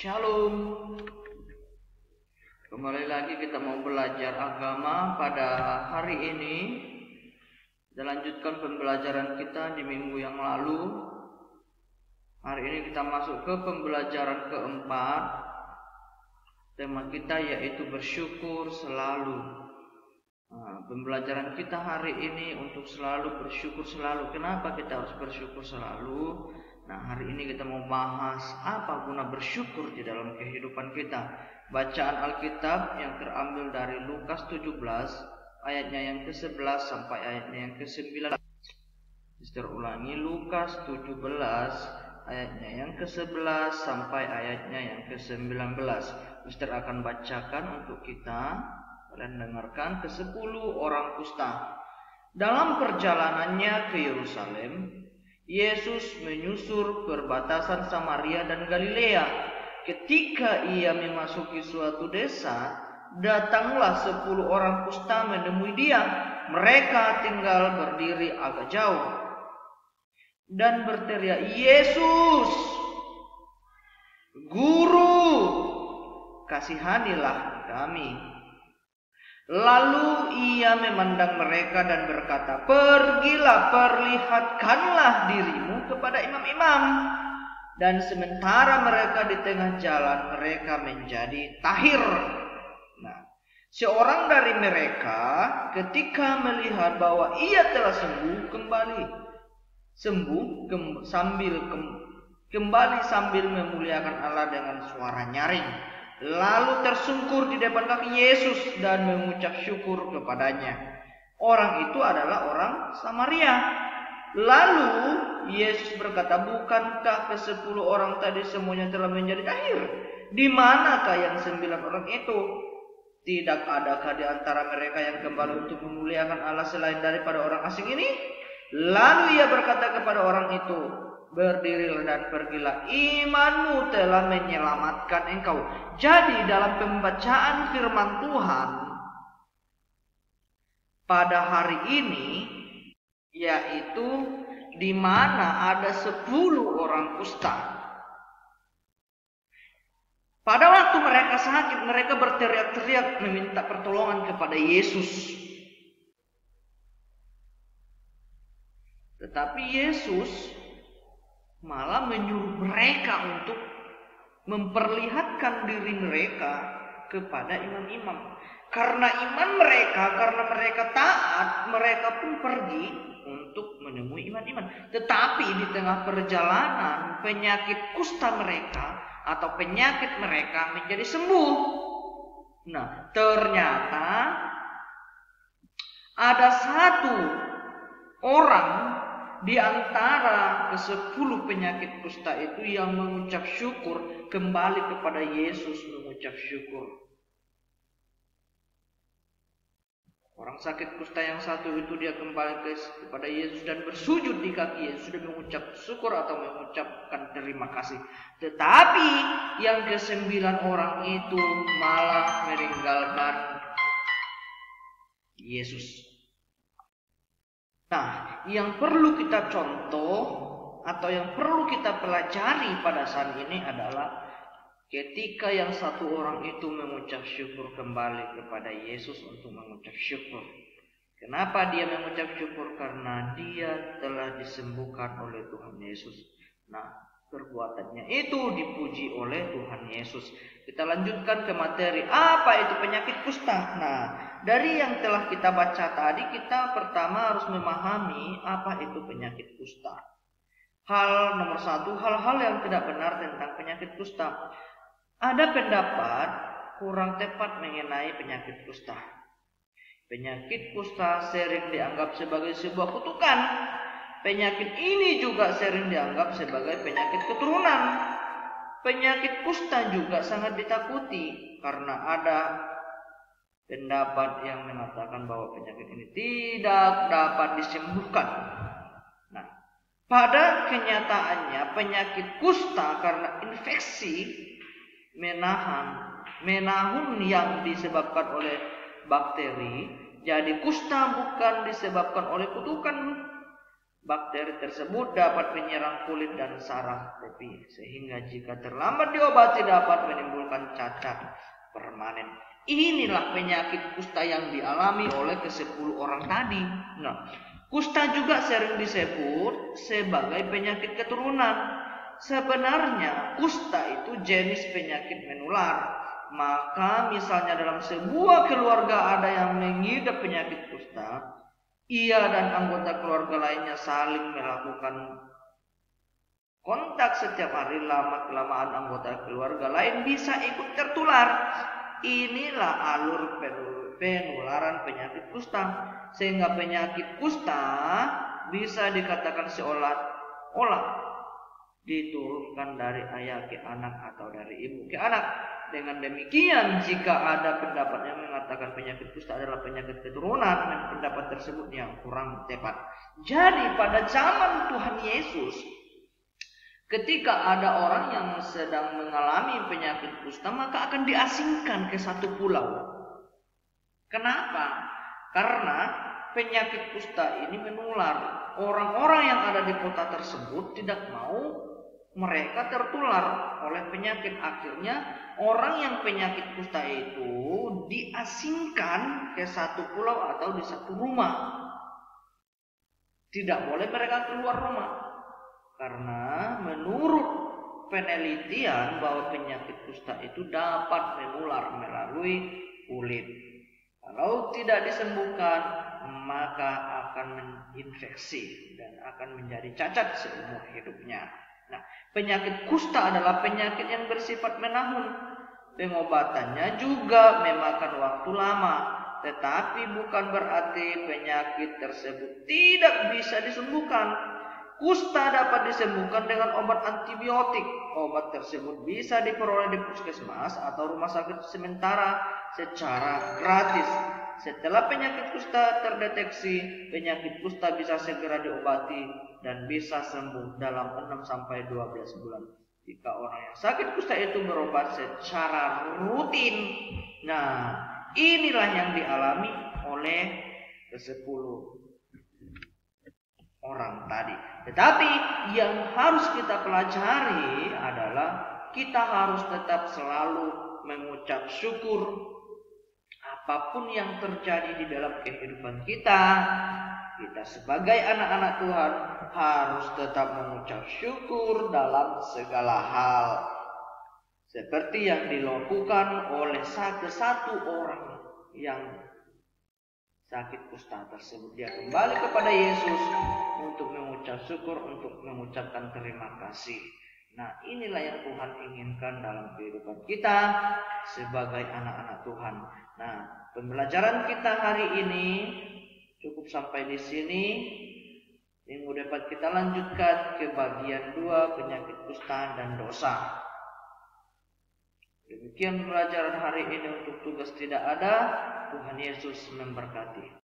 Shalom. Kembali lagi kita mau belajar agama pada hari ini. Kita lanjutkan pembelajaran kita di minggu yang lalu. Hari ini kita masuk ke pembelajaran keempat. Tema kita yaitu bersyukur selalu. Pembelajaran kita hari ini untuk selalu bersyukur selalu. Kenapa kita harus bersyukur selalu? Hari ini kita mau bahas apa guna bersyukur di dalam kehidupan kita. Bacaan Alkitab yang terambil dari Lukas 17 ayatnya yang ke-11 sampai ayatnya yang ke-19. Sister ulangi, Lukas 17 ayatnya yang ke-11 sampai ayatnya yang ke-19. Sister akan bacakan untuk kita. Kalian dengarkan. Ke-10 orang kusta. Dalam perjalanannya ke Yerusalem, Yesus menyusur perbatasan Samaria dan Galilea. Ketika ia memasuki suatu desa, datanglah 10 orang kusta menemui dia. Mereka tinggal berdiri agak jauh dan berteriak, "Yesus, Guru, kasihanilah kami." Lalu ia memandang mereka dan berkata, "Pergilah, perlihatkanlah dirimu kepada imam-imam." Dan sementara mereka di tengah jalan, mereka menjadi tahir. Seorang dari mereka ketika melihat bahwa ia telah kembali sambil memuliakan Allah dengan suara nyaring. Lalu tersungkur di depan kaki Yesus dan mengucap syukur kepadanya. Orang itu adalah orang Samaria. Lalu Yesus berkata, "Bukankah ke-10 orang tadi semuanya telah menjadi tahir? Di manakah yang 9 orang itu? Tidak adakah di antara mereka yang kembali untuk memuliakan Allah selain daripada orang asing ini?" Lalu ia berkata kepada orang itu, "Berdirilah dan pergilah, imanmu telah menyelamatkan engkau." Jadi dalam pembacaan firman Tuhan pada hari ini, yaitu di mana ada 10 orang kusta. Pada waktu mereka sakit, mereka berteriak-teriak meminta pertolongan kepada Yesus. Tetapi Yesus malah menyuruh mereka untuk memperlihatkan diri mereka kepada imam-imam. Karena iman mereka, karena mereka taat, mereka pun pergi untuk menemui imam-imam. Tetapi di tengah perjalanan, penyakit kusta mereka atau penyakit mereka menjadi sembuh. Ternyata ada satu orang di antara ke-10 penyakit kusta itu yang mengucap syukur, kembali kepada Yesus mengucap syukur. Orang sakit kusta yang satu itu dia kembali kepada Yesus dan bersujud di kaki Yesus, sudah mengucap syukur atau mengucapkan terima kasih. Tetapi yang ke-9 orang itu malah meninggalkan Yesus. Yang perlu kita contoh atau yang perlu kita pelajari pada saat ini adalah ketika yang satu orang itu mengucap syukur, kembali kepada Yesus untuk mengucap syukur. Kenapa dia mengucap syukur? Karena dia telah disembuhkan oleh Tuhan Yesus. Perbuatannya itu dipuji oleh Tuhan Yesus. Kita lanjutkan ke materi. Apa itu penyakit kusta? Dari yang telah kita baca tadi, kita pertama harus memahami apa itu penyakit kusta. Hal nomor 1, hal-hal yang tidak benar tentang penyakit kusta. Ada pendapat kurang tepat mengenai penyakit kusta. Penyakit kusta sering dianggap sebagai sebuah kutukan. Penyakit ini juga sering dianggap sebagai penyakit keturunan. Penyakit kusta juga sangat ditakuti karena ada pendapat yang mengatakan bahwa penyakit ini tidak dapat disembuhkan. Pada kenyataannya penyakit kusta karena infeksi menahun yang disebabkan oleh bakteri. Jadi kusta bukan disebabkan oleh kutukan. Bakteri tersebut dapat menyerang kulit dan saraf tepi, sehingga jika terlambat diobati dapat menimbulkan cacat permanen. Inilah penyakit kusta yang dialami oleh ke-10 orang tadi. Nah, kusta juga sering disebut sebagai penyakit keturunan. Sebenarnya kusta itu jenis penyakit menular. Maka misalnya dalam sebuah keluarga ada yang mengidap penyakit kusta, ia dan anggota keluarga lainnya saling melakukan kontak setiap hari, lama-kelamaan anggota keluarga lain bisa ikut tertular. Inilah alur penularan penyakit kusta, sehingga penyakit kusta bisa dikatakan seolah-olah diturunkan dari ayah ke anak atau dari ibu ke anak. Dengan demikian, jika ada pendapat yang mengatakan penyakit kusta adalah penyakit keturunan, dan pendapat tersebut yang kurang tepat. Jadi pada zaman Tuhan Yesus, ketika ada orang yang sedang mengalami penyakit kusta, maka akan diasingkan ke satu pulau. Kenapa? Karena penyakit kusta ini menular. Orang-orang yang ada di kota tersebut tidak mau mereka tertular oleh penyakit. Akhirnya orang yang penyakit kusta itu diasingkan ke satu pulau atau di satu rumah. Tidak boleh mereka keluar rumah, karena menurut penelitian bahwa penyakit kusta itu dapat menular melalui kulit. Kalau tidak disembuhkan, maka akan menginfeksi dan akan menjadi cacat seumur hidupnya. Nah, penyakit kusta adalah penyakit yang bersifat menahun. Pengobatannya juga memakan waktu lama, tetapi bukan berarti penyakit tersebut tidak bisa disembuhkan. Kusta dapat disembuhkan dengan obat antibiotik. Obat tersebut bisa diperoleh di puskesmas atau rumah sakit sementara secara gratis. Setelah penyakit kusta terdeteksi, penyakit kusta bisa segera diobati dan bisa sembuh dalam 6-12 bulan. Jika orang yang sakit kusta itu berobat secara rutin. Nah, inilah yang dialami oleh ke-10 orang tadi. Tetapi yang harus kita pelajari adalah kita harus tetap selalu mengucap syukur. Apapun yang terjadi di dalam kehidupan kita, kita sebagai anak-anak Tuhan harus tetap mengucap syukur dalam segala hal. Seperti yang dilakukan oleh satu orang yang sakit kusta tersebut. Dia kembali kepada Yesus untuk mengucap syukur, untuk mengucapkan terima kasih. Nah, inilah yang Tuhan inginkan dalam kehidupan kita sebagai anak-anak Tuhan. Nah, pembelajaran kita hari ini cukup sampai di sini. Minggu depan kita lanjutkan ke bagian 2, penyakit kusta dan dosa. Demikian pelajaran hari ini. Untuk tugas tidak ada. Tuhan Yesus memberkati.